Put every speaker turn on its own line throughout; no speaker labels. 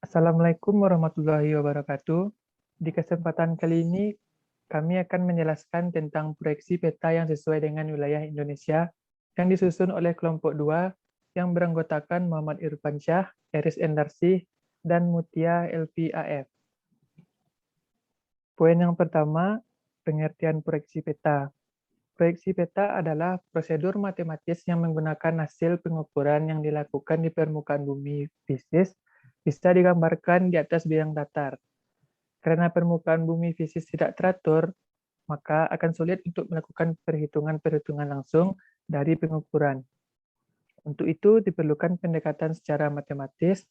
Assalamualaikum warahmatullahi wabarakatuh. Di kesempatan kali ini, kami akan menjelaskan tentang proyeksi peta yang sesuai dengan wilayah Indonesia yang disusun oleh kelompok 2 yang beranggotakan Muhammad Irfan Syah, Eris Endarsih, dan Mutia LPAF. Poin yang pertama, pengertian proyeksi peta. Proyeksi peta adalah prosedur matematis yang menggunakan hasil pengukuran yang dilakukan di permukaan bumi fisis bisa digambarkan di atas bidang datar. Karena permukaan bumi fisis tidak teratur, maka akan sulit untuk melakukan perhitungan-perhitungan langsung dari pengukuran. Untuk itu diperlukan pendekatan secara matematis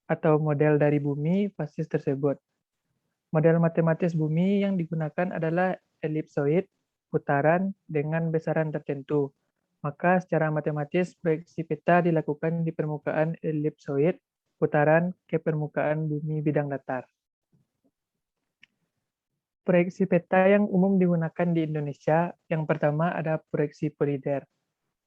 atau model dari bumi fisis tersebut. Model matematis bumi yang digunakan adalah elipsoid, putaran dengan besaran tertentu. Maka secara matematis proyeksi peta dilakukan di permukaan elipsoid, putaran ke permukaan bumi bidang datar. Proyeksi peta yang umum digunakan di Indonesia, yang pertama ada proyeksi polider.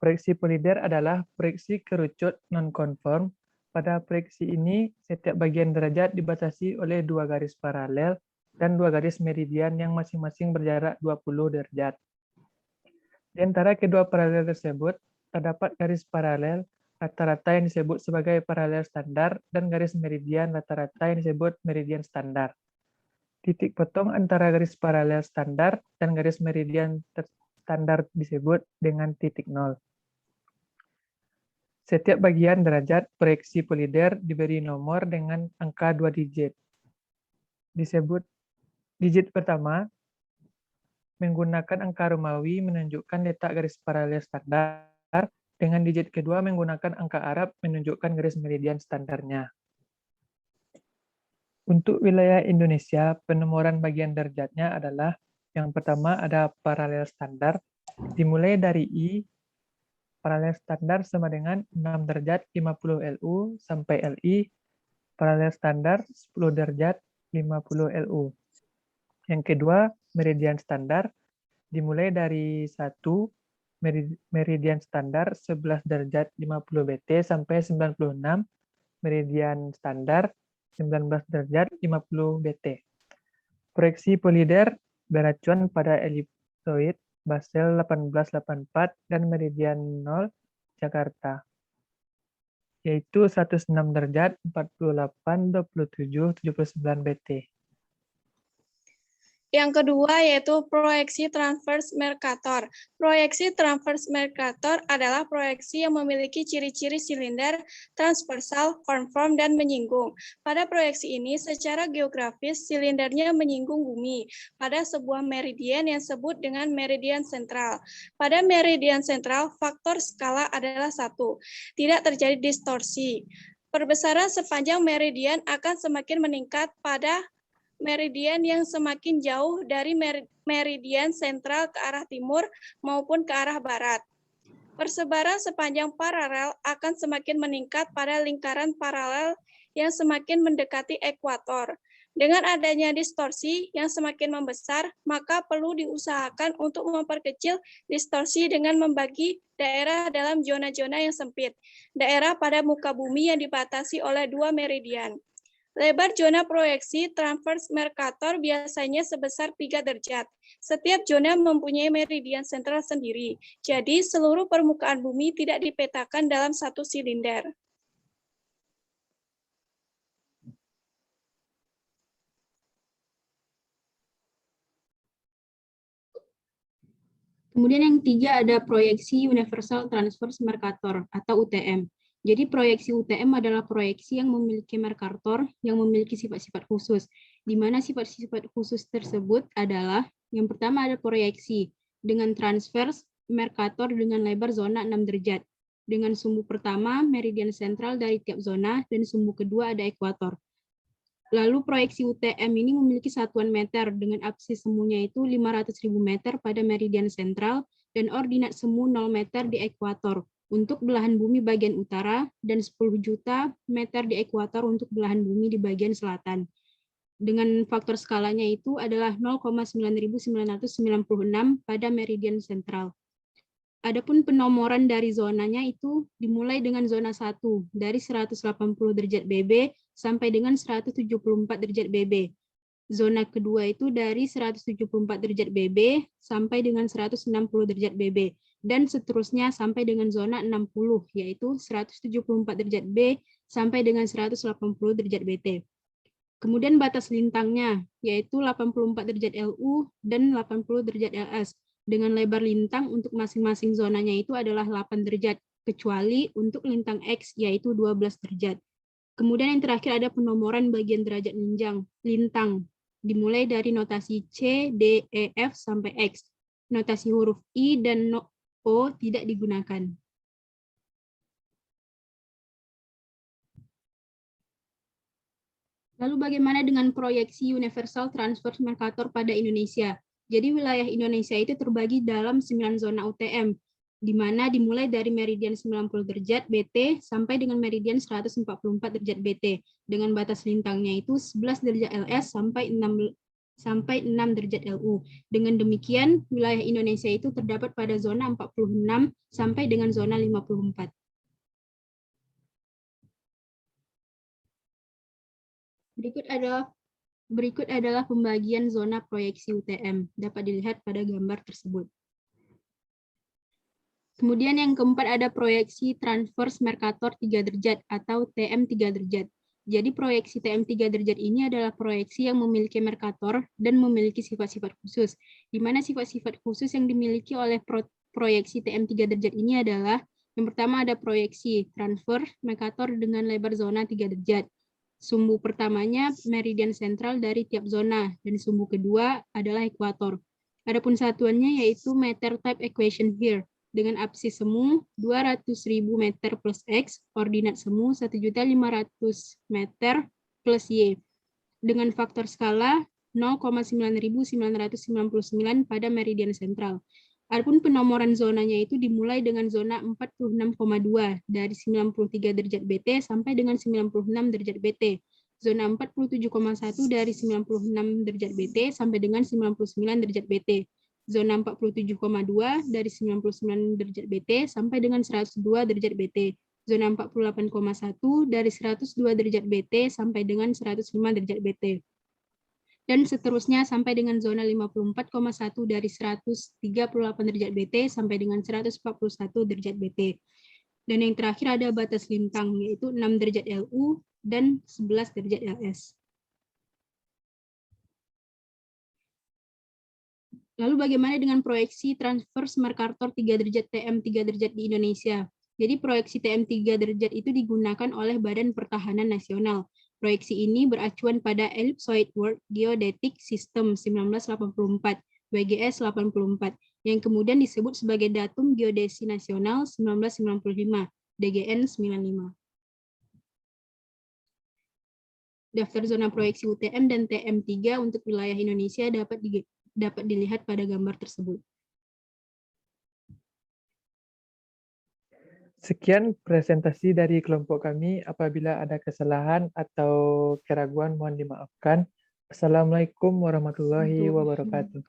Proyeksi polider adalah proyeksi kerucut non-konform. Pada proyeksi ini, setiap bagian derajat dibatasi oleh dua garis paralel dan dua garis meridian yang masing-masing berjarak 20 derajat. Di antara kedua paralel tersebut, terdapat garis paralel rata-rata yang disebut sebagai paralel standar dan garis meridian rata-rata yang disebut meridian standar. Titik potong antara garis paralel standar dan garis meridian standar disebut dengan titik nol. Setiap bagian derajat proyeksi polider diberi nomor dengan angka 2 digit. Disebut digit pertama menggunakan angka Romawi menunjukkan letak garis paralel standar, dengan digit kedua menggunakan angka Arab menunjukkan garis meridian standarnya. Untuk wilayah Indonesia, penomoran bagian derajatnya adalah yang pertama ada paralel standar, dimulai dari I, paralel standar sama dengan 6 derajat 50 LU sampai LI, paralel standar 10 derajat 50 LU. Yang kedua, meridian standar, dimulai dari 1, meridian standar 11 derajat 50 BT sampai 96, meridian standar 19 derajat 50 BT. Proyeksi polider beracuan pada elipsoid Basel 1884 dan meridian 0 Jakarta, yaitu 106 derajat 48 27 79 BT.
Yang kedua yaitu proyeksi transverse Mercator. Proyeksi transverse Mercator adalah proyeksi yang memiliki ciri-ciri silinder, transversal, konform, dan menyinggung. Pada proyeksi ini, secara geografis, silindernya menyinggung bumi pada sebuah meridian yang disebut dengan meridian sentral. Pada meridian sentral, faktor skala adalah 1. Tidak terjadi distorsi. Perbesaran sepanjang meridian akan semakin meningkat pada meridian yang semakin jauh dari meridian sentral ke arah timur maupun ke arah barat. Persebaran sepanjang paralel akan semakin meningkat pada lingkaran paralel yang semakin mendekati ekuator. Dengan adanya distorsi yang semakin membesar, maka perlu diusahakan untuk memperkecil distorsi dengan membagi daerah dalam zona-zona yang sempit, daerah pada muka bumi yang dibatasi oleh dua meridian. Lebar zona proyeksi transverse Mercator biasanya sebesar 3 derajat. Setiap zona mempunyai meridian sentral sendiri, jadi seluruh permukaan bumi tidak dipetakan dalam satu silinder.
Kemudian yang ketiga ada proyeksi Universal Transverse Mercator atau UTM. Jadi proyeksi UTM adalah proyeksi yang memiliki Mercator yang memiliki sifat-sifat khusus, di mana sifat-sifat khusus tersebut adalah yang pertama ada proyeksi dengan transverse Mercator dengan lebar zona 6 derajat. Dengan sumbu pertama meridian sentral dari tiap zona dan sumbu kedua ada ekuator. Lalu proyeksi UTM ini memiliki satuan meter dengan apsis semunya itu 500.000 meter pada meridian sentral dan ordinat semu 0 meter di ekuator untuk belahan bumi bagian utara dan 10 juta meter di ekuator untuk belahan bumi di bagian selatan. Dengan faktor skalanya itu adalah 0,9996 pada meridian sentral. Adapun penomoran dari zonanya itu dimulai dengan zona 1 dari 180 derajat BB sampai dengan 174 derajat BB. Zona kedua itu dari 174 derajat BB sampai dengan 160 derajat BB. Dan seterusnya sampai dengan zona 60, yaitu 174 derajat B sampai dengan 180 derajat BT. Kemudian batas lintangnya, yaitu 84 derajat LU dan 80 derajat LS. Dengan lebar lintang untuk masing-masing zonanya itu adalah 8 derajat, kecuali untuk lintang X, yaitu 12 derajat. Kemudian yang terakhir ada penomoran bagian derajat lintang, dimulai dari notasi C, D, E, F, sampai X. Notasi huruf I dan O tidak digunakan. Lalu bagaimana dengan proyeksi Universal Transverse Mercator pada Indonesia? Jadi wilayah Indonesia itu terbagi dalam 9 zona UTM, di mana dimulai dari meridian 90 derajat BT sampai dengan meridian 144 derajat BT, dengan batas lintangnya itu 11 derajat LS sampai 6 derajat LU. Dengan demikian, wilayah Indonesia itu terdapat pada zona 46 sampai dengan zona 54. Berikut adalah pembagian zona proyeksi UTM, dapat dilihat pada gambar tersebut. Kemudian yang keempat ada proyeksi transverse Mercator 3 derajat atau TM 3 derajat. Jadi proyeksi TM 3 derajat ini adalah proyeksi yang memiliki Mercator dan memiliki sifat-sifat khusus, di mana sifat-sifat khusus yang dimiliki oleh proyeksi TM 3 derajat ini adalah, yang pertama ada proyeksi transverse Mercator dengan lebar zona 3 derajat. Sumbu pertamanya meridian sentral dari tiap zona, dan sumbu kedua adalah ekuator. Adapun satuannya yaitu meter type equation here, dengan absis semu 200.000 meter plus X, koordinat semu 1.500 meter plus Y, dengan faktor skala 0,9999 pada meridian sentral. Adapun penomoran zonanya itu dimulai dengan zona 46,2 dari 93 derajat BT sampai dengan 96 derajat BT. Zona 47,1 dari 96 derajat BT sampai dengan 99 derajat BT. Zona 47,2 dari 99 derajat BT sampai dengan 102 derajat BT. Zona 48,1 dari 102 derajat BT sampai dengan 105 derajat BT. Dan seterusnya sampai dengan zona 54,1 dari 138 derajat BT sampai dengan 141 derajat BT. Dan yang terakhir ada batas lintang, yaitu 6 derajat LU dan 11 derajat LS. Lalu bagaimana dengan proyeksi transverse Mercator 3 derajat TM 3 derajat di Indonesia? Jadi proyeksi TM 3 derajat itu digunakan oleh Badan Pertahanan Nasional. Proyeksi ini beracuan pada Ellipsoid World Geodetic System 1984, WGS 84, yang kemudian disebut sebagai Datum Geodesi Nasional 1995, DGN 95. Daftar zona proyeksi UTM dan TM3 untuk wilayah Indonesia dapat dilihat pada gambar tersebut.
Sekian presentasi dari kelompok kami. Apabila ada kesalahan atau keraguan mohon dimaafkan. Assalamualaikum warahmatullahi wabarakatuh.